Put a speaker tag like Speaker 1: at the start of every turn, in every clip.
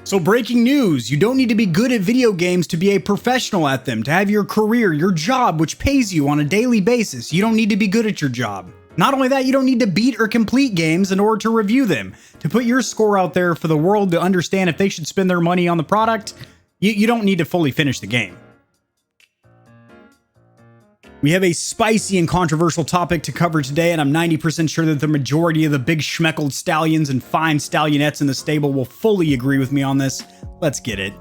Speaker 1: So breaking news, you don't need to be good at video games to be a professional at them, to have your career, your job, which pays you on a daily basis. You don't need to be good at your job. Not only that, you don't need to beat or complete games in order to review them. To put your score out there for the world to understand if they should spend their money on the product, you don't need to fully finish the game. We have a spicy and controversial topic to cover today, and I'm 90% sure that the majority of the big schmeckled stallions and fine stallionettes in the stable will fully agree with me on this. Let's get it.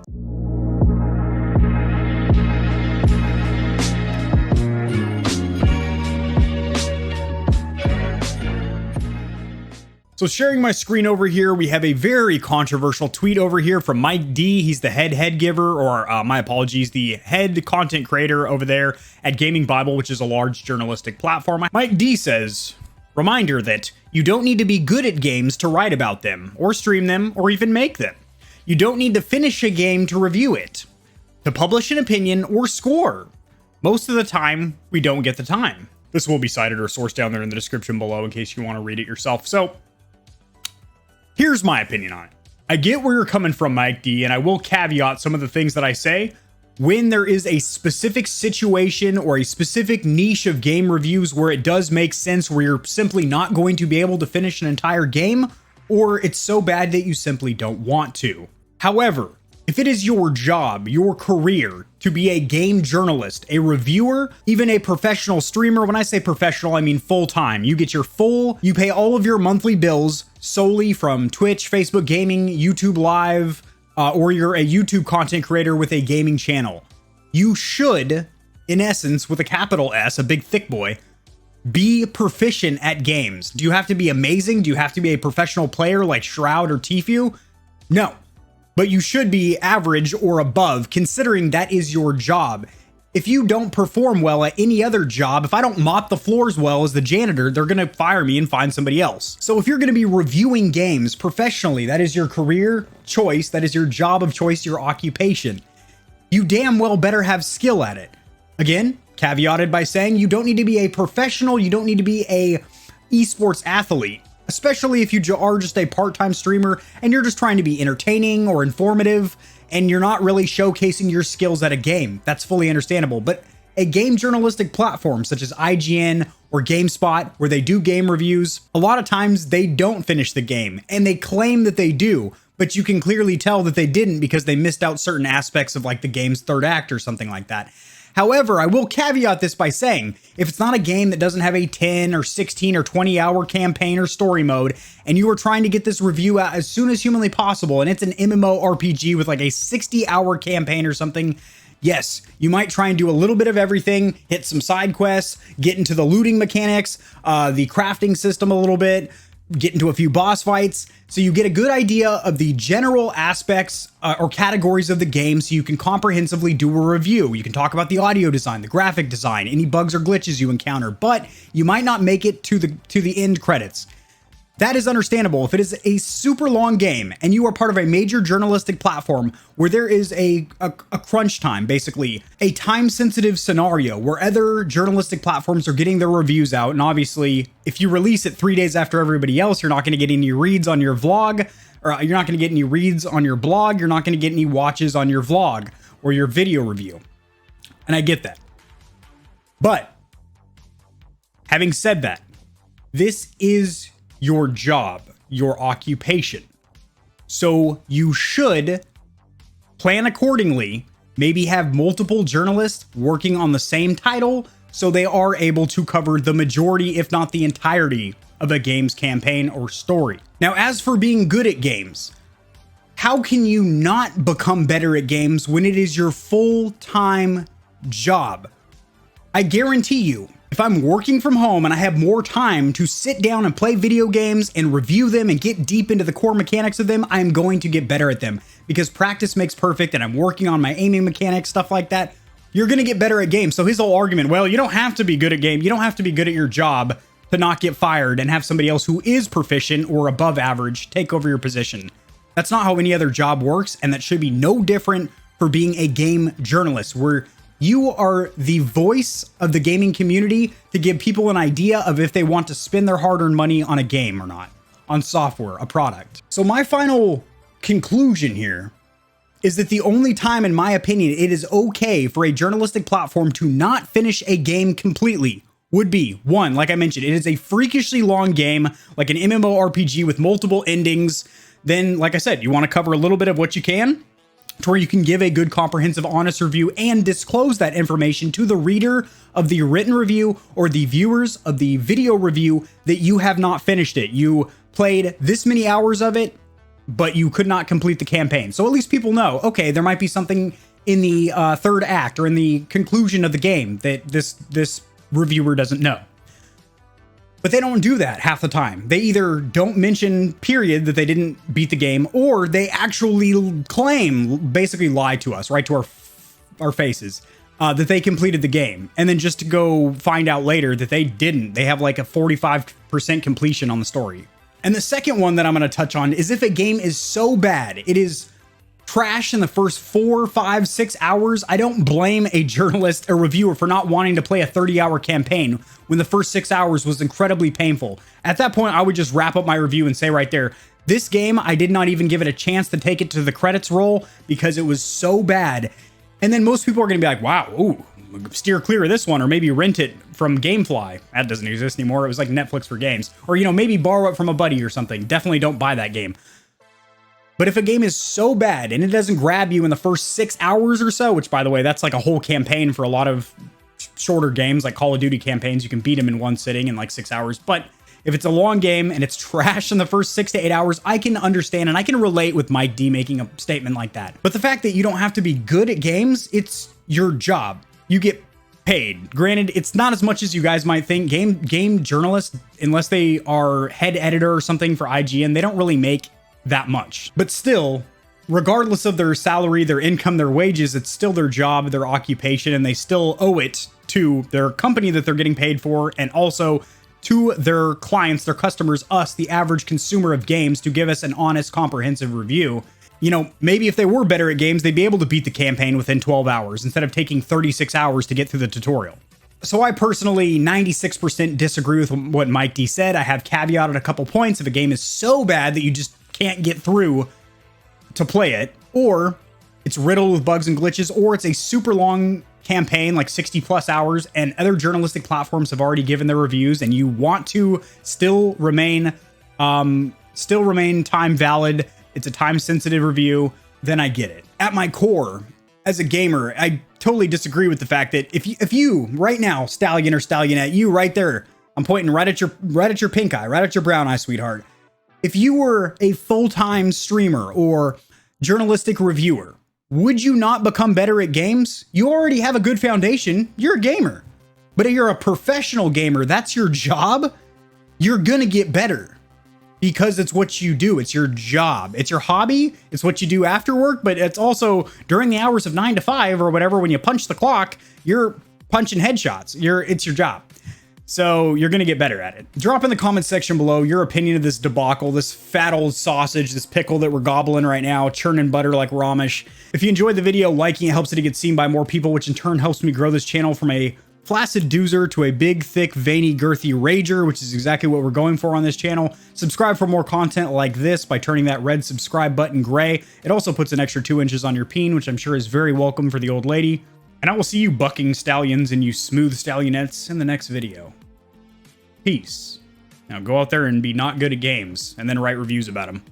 Speaker 1: So sharing my screen over here, we have a very controversial tweet over here from Mike D. He's the head giver, or my apologies, the head content creator over there at Gaming Bible, which is a large journalistic platform. Mike D says, reminder that you don't need to be good at games to write about them, or stream them, or even make them. You don't need to finish a game to review it, to publish an opinion, or score. Most of the time, we don't get the time. This will be cited or sourced down there in the description below in case you want to read it yourself. So, here's my opinion on it. I get where you're coming from, Mike D, and I will caveat some of the things that I say. When there is a specific situation or a specific niche of game reviews where it does make sense, where you're simply not going to be able to finish an entire game, or it's so bad that you simply don't want to. However, if it is your job, your career, to be a game journalist, a reviewer, even a professional streamer, when I say professional, I mean full-time. You get you pay all of your monthly bills solely from Twitch, Facebook Gaming, YouTube Live, or you're a YouTube content creator with a gaming channel. You should, in essence, with a capital S, a big thick boy, be proficient at games. Do you have to be amazing? Do you have to be a professional player like Shroud or Tfue? No. But you should be average or above, considering that is your job. If you don't perform well at any other job, if I don't mop the floors well as the janitor, they're going to fire me and find somebody else. So if you're going to be reviewing games professionally, that is your career choice, that is your job of choice, your occupation, you damn well better have skill at it. Again, caveated by saying you don't need to be a professional, you don't need to be a esports athlete. Especially if you are just a part-time streamer and you're just trying to be entertaining or informative and you're not really showcasing your skills at a game. That's fully understandable. But a game journalistic platform such as IGN or GameSpot, where they do game reviews, a lot of times they don't finish the game and they claim that they do, but you can clearly tell that they didn't because they missed out certain aspects of like the game's third act or something like that. However, I will caveat this by saying, if it's not a game that doesn't have a 10 or 16 or 20 hour campaign or story mode, and you are trying to get this review out as soon as humanly possible, and it's an MMORPG with like a 60-hour campaign or something, yes, you might try and do a little bit of everything, hit some side quests, get into the looting mechanics, the crafting system a little bit, get into a few boss fights, so you get a good idea of the general aspects or categories of the game so you can comprehensively do a review. You can talk about the audio design, the graphic design, any bugs or glitches you encounter, but you might not make it to the end credits. That is understandable if it is a super long game and you are part of a major journalistic platform where there is a crunch time, basically a time-sensitive scenario where other journalistic platforms are getting their reviews out. And obviously, if you release it 3 days after everybody else, you're not going to get any reads on your vlog, or you're not going to get any reads on your blog. You're not going to get any watches on your vlog or your video review. And I get that. But having said that, this is your job, your occupation. So you should plan accordingly, maybe have multiple journalists working on the same title so they are able to cover the majority, if not the entirety, of a game's campaign or story. Now, as for being good at games, how can you not become better at games when it is your full-time job? I guarantee you, if I'm working from home and I have more time to sit down and play video games and review them and get deep into the core mechanics of them, I'm going to get better at them because practice makes perfect and I'm working on my aiming mechanics, stuff like that. You're going to get better at games. So his whole argument, well, you don't have to be good at game. You don't have to be good at your job to not get fired and have somebody else who is proficient or above average take over your position. That's not how any other job works. And that should be no different for being a game journalist, where you are the voice of the gaming community to give people an idea of if they want to spend their hard-earned money on a game or not, on software, a product. So my final conclusion here is that the only time, in my opinion, it is okay for a journalistic platform to not finish a game completely would be, one, like I mentioned, it is a freakishly long game, like an MMORPG with multiple endings. Then, like I said, you want to cover a little bit of what you can to where you can give a good, comprehensive, honest review and disclose that information to the reader of the written review or the viewers of the video review that you have not finished it. You played this many hours of it, but you could not complete the campaign. So at least people know, okay, there might be something in the third act or in the conclusion of the game that this reviewer doesn't know. But they don't do that half the time. They either don't mention, period, that they didn't beat the game, or they actually claim, basically lie to us, right to our faces, that they completed the game. And then just to go find out later that they didn't. They have like a 45% completion on the story. And the second one that I'm going to touch on is if a game is so bad, it is trash in the first 4, 5, 6 hours, I don't blame a journalist or reviewer for not wanting to play a 30-hour campaign when the first 6 hours was incredibly painful. At that point, I would just wrap up my review and say right there, this game, I did not even give it a chance to take it to the credits roll because it was so bad. And then most people are going to be like, wow, ooh, steer clear of this one, or maybe rent it from Gamefly. That doesn't exist anymore. It was like Netflix for games. Or, maybe borrow it from a buddy or something. Definitely don't buy that game. But if a game is so bad and it doesn't grab you in the first 6 hours or so, which by the way, that's like a whole campaign for a lot of shorter games like Call of Duty campaigns, you can beat them in one sitting in like 6 hours. But if it's a long game and it's trash in the first 6 to 8 hours, I can understand and I can relate with Mike D making a statement like that. But the fact that you don't have to be good at games, it's your job. You get paid. Granted, it's not as much as you guys might think. Game journalists, unless they are head editor or something for IGN, they don't really make that much. But still, regardless of their salary, their income, their wages, it's still their job, their occupation, and they still owe it to their company that they're getting paid for, and also to their clients, their customers, us, the average consumer of games, to give us an honest, comprehensive review. Maybe if they were better at games, they'd be able to beat the campaign within 12 hours instead of taking 36 hours to get through the tutorial. So I personally 96% disagree with what Mike D said. I have caveated a couple points. If a game is so bad that you just can't get through to play it, or it's riddled with bugs and glitches, or it's a super long campaign, like 60 plus hours, and other journalistic platforms have already given their reviews, and you want to still remain time valid, it's a time sensitive review, then I get it. At my core, as a gamer, I totally disagree with the fact that if you right now, Stallion or Stallionette, you right there, I'm pointing right at your pink eye, right at your brown eye, sweetheart. If you were a full-time streamer or journalistic reviewer, would you not become better at games? You already have a good foundation. You're a gamer. But if you're a professional gamer, that's your job. You're going to get better because it's what you do. It's your job. It's your hobby. It's what you do after work, but it's also during the hours of 9 to 5 or whatever, when you punch the clock, you're punching headshots. It's your job. So you're going to get better at it. Drop in the comment section below your opinion of this debacle, this fat old sausage, this pickle that we're gobbling right now, churning butter like Ramesh. If you enjoyed the video, liking it helps it to get seen by more people, which in turn helps me grow this channel from a flaccid doozer to a big, thick, veiny, girthy rager, which is exactly what we're going for on this channel. Subscribe for more content like this by turning that red subscribe button gray. It also puts an extra 2 inches on your peen, which I'm sure is very welcome for the old lady. And I will see you bucking stallions and you smooth stallionettes in the next video. Peace. Now go out there and be not good at games, and then write reviews about them.